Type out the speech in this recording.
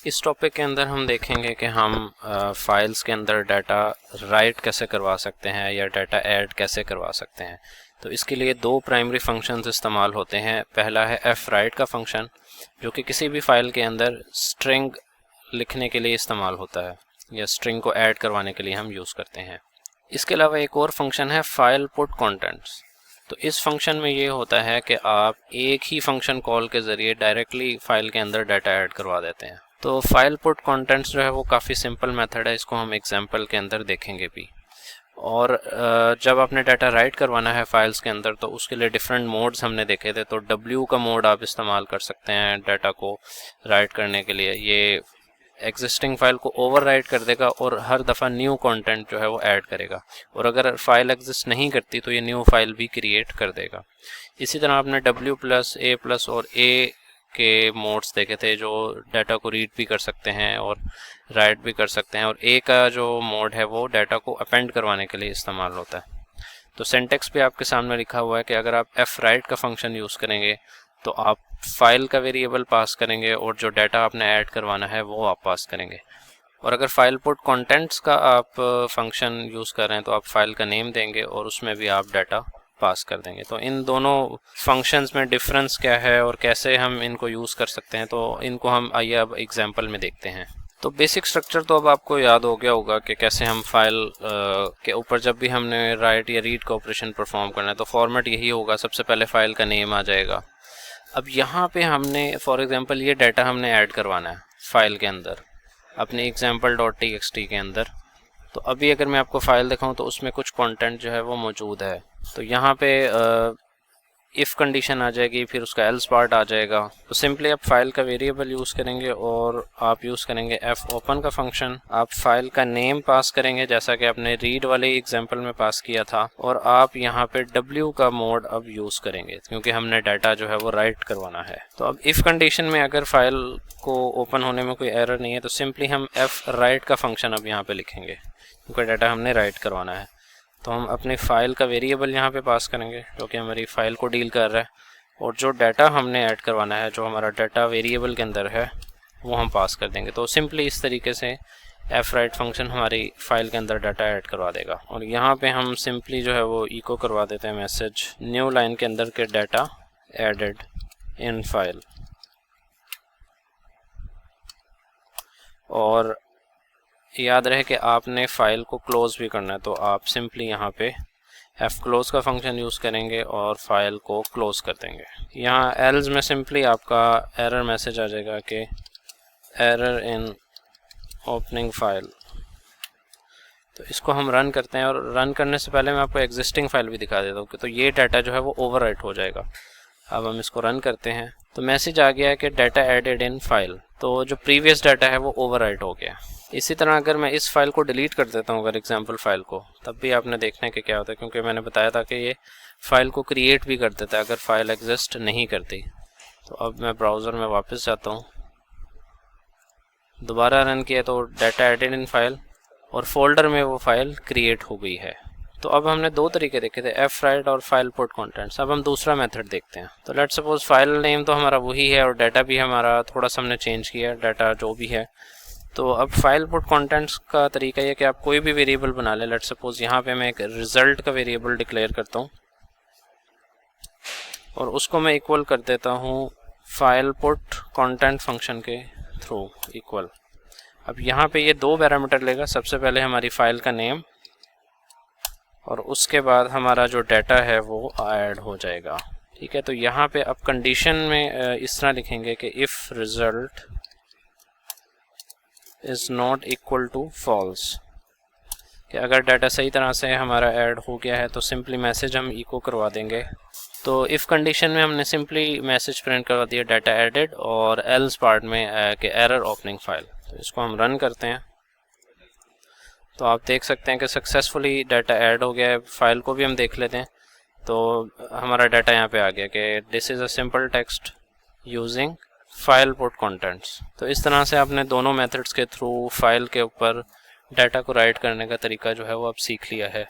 इस टॉपिक के अंदर हम देखेंगे कि हम फाइल्स के अंदर डाटा राइट कैसे करवा सकते हैं या डाटा ऐड कैसे करवा सकते हैं। तो इसके लिए दो प्राइमरी फंक्शंस इस्तेमाल होते हैं। पहला है fwrite का फंक्शन जो कि किसी भी फाइल के अंदर स्ट्रिंग लिखने के लिए इस्तेमाल होता है या स्ट्रिंग को ऐड करवाने के लिए हम यूज़ करते हैं। इसके अलावा एक और फंक्शन है फाइल पुट कंटेंट्स। तो इस फंक्शन में ये होता है कि आप एक ही फंक्शन कॉल के ज़रिए डायरेक्टली फाइल के अंदर डाटा ऐड करवा देते हैं। तो फाइल पुट कंटेंट्स जो है वो काफ़ी सिंपल मेथड है, इसको हम एग्जांपल के अंदर देखेंगे भी। और जब आपने डाटा राइट करवाना है फाइल्स के अंदर तो उसके लिए डिफरेंट मोड्स हमने देखे थे। तो W का मोड आप इस्तेमाल कर सकते हैं डाटा को राइट करने के लिए। ये एग्जिस्टिंग फाइल को ओवरराइट कर देगा और हर दफ़ा न्यू कंटेंट जो है वो ऐड करेगा, और अगर फाइल एग्जिस्ट नहीं करती तो ये न्यू फाइल भी क्रिएट कर देगा। इसी तरह आपने W+A+ और A के मोड्स देखे थे जो डाटा को रीड भी कर सकते हैं और राइट भी कर सकते हैं, और A का जो मोड है वो डाटा को अपेंड करवाने के लिए इस्तेमाल होता है। तो सिंटैक्स भी आपके सामने लिखा हुआ है कि अगर आप fwrite का फंक्शन यूज़ करेंगे तो आप फाइल का वेरिएबल पास करेंगे और जो डाटा आपने ऐड करवाना है वो आप पास करेंगे। और अगर फाइल पुट कंटेंट्स का आप फंक्शन यूज़ कर रहे हैं तो आप फाइल का नेम देंगे और उसमें भी आप डाटा पास कर देंगे। तो इन दोनों फंक्शंस में डिफरेंस क्या है और कैसे हम इनको यूज़ कर सकते हैं, तो इनको हम आइए अब एग्जांपल में देखते हैं। तो बेसिक स्ट्रक्चर तो अब आपको याद हो गया होगा कि कैसे हम फाइल के ऊपर जब भी हमने राइट या रीड का ऑपरेशन परफॉर्म करना है तो फॉर्मेट यही होगा। सबसे पहले फाइल का नेम आ जाएगा। अब यहाँ पे हमने फॉर एग्जांपल ये डाटा हमने ऐड करवाना है फाइल के अंदर अपने example.txt के अंदर। तो अभी अगर मैं आपको फाइल दिखाऊं तो उसमें कुछ कंटेंट जो है वो मौजूद है। तो यहाँ पे इफ़ कंडीशन आ जाएगी, फिर उसका एल्स पार्ट आ जाएगा। तो सिंपली आप फाइल का वेरिएबल यूज़ करेंगे और आप यूज़ करेंगे fopen का फंक्शन। आप फाइल का नेम पास करेंगे जैसा कि आपने रीड वाले एग्जांपल में पास किया था, और आप यहाँ पे W का मोड अब यूज़ करेंगे क्योंकि हमने डाटा जो है वो राइट करवाना है। तो अब इफ़ कंडीशन में अगर फाइल को ओपन होने में कोई एरर नहीं है तो सिंपली हम fwrite का फंक्शन अब यहाँ पे लिखेंगे क्योंकि डाटा हमने राइट करवाना है। तो हम अपनी फ़ाइल का वेरिएबल यहाँ पे पास करेंगे जो कि हमारी फ़ाइल को डील कर रहा है, और जो डाटा हमने ऐड करवाना है जो हमारा डाटा वेरिएबल के अंदर है वो हम पास कर देंगे। तो सिंपली इस तरीके से fwrite फंक्शन हमारी फ़ाइल के अंदर डाटा ऐड करवा देगा। और यहाँ पे हम सिंपली जो है वो इको करवा देते हैं मैसेज न्यू लाइन के अंदर के डाटा एडेड इन फाइल। और याद रहे कि आपने फ़ाइल को क्लोज़ भी करना है, तो आप सिंपली यहाँ पे fclose का फंक्शन यूज़ करेंगे और फाइल को क्लोज़ कर देंगे। यहाँ एल्स में सिंपली आपका एरर मैसेज आ जाएगा कि एरर इन ओपनिंग फाइल। तो इसको हम रन करते हैं, और रन करने से पहले मैं आपको एग्जिस्टिंग फाइल भी दिखा देता हूँ कि तो ये डाटा जो है वो ओवरराइट हो जाएगा। अब हम इसको रन करते हैं तो मैसेज आ गया है कि डाटा एडेड इन फाइल। तो जो प्रीवियस डाटा है वो ओवरराइट हो गया। इसी तरह अगर मैं इस फाइल को डिलीट कर देता हूँ अगर एग्जाम्पल फाइल को, तब भी आपने देखना है कि क्या होता है, क्योंकि मैंने बताया था कि ये फाइल को क्रिएट भी कर देता है अगर फाइल एग्जिस्ट नहीं करती। तो अब मैं ब्राउज़र में वापस जाता हूँ, दोबारा रन किया तो डाटा एडेड इन फाइल और फोल्डर में वो फाइल क्रिएट हो गई है। तो अब हमने दो तरीके देखे थे, fwrite और फाइल पुट कंटेंट्स। अब हम दूसरा मेथड देखते हैं। तो लेट्स सपोज फाइल नेम तो हमारा वही है और डाटा भी हमारा थोड़ा सा हमने चेंज किया है, डाटा जो भी है। तो अब फाइल पुट कंटेंट्स का तरीका ये कि आप कोई भी वेरिएबल बना लें। लेट्स सपोज यहाँ पे मैं एक रिजल्ट का वेरिएबल डिक्लेयर करता हूँ और उसको मैं इक्वल कर देता हूँ फाइल पुट कंटेंट फंक्शन के थ्रू इक्वल। अब यहाँ पे ये दो पैरामीटर लेगा, सबसे पहले हमारी फाइल का नेम और उसके बाद हमारा जो डाटा है वो ऐड हो जाएगा। ठीक है, तो यहाँ पे अब कंडीशन में इस तरह लिखेंगे कि if result is not equal to false, कि अगर डाटा सही तरह से हमारा ऐड हो गया है तो सिंपली मैसेज हम इको करवा देंगे। तो इफ़ कंडीशन में हमने सिंपली मैसेज प्रिंट करवा दिया डाटा एडेड, और एल्स पार्ट में कि एरर ओपनिंग फाइल। तो इसको हम रन करते हैं तो आप देख सकते हैं कि सक्सेसफुली डाटा ऐड हो गया है। फाइल को भी हम देख लेते हैं तो हमारा डाटा यहाँ पे आ गया कि this is a simple text using file put contents. तो इस तरह से आपने दोनों मेथड्स के थ्रू फाइल के ऊपर डाटा को राइट करने का तरीका जो है वो आप सीख लिया है।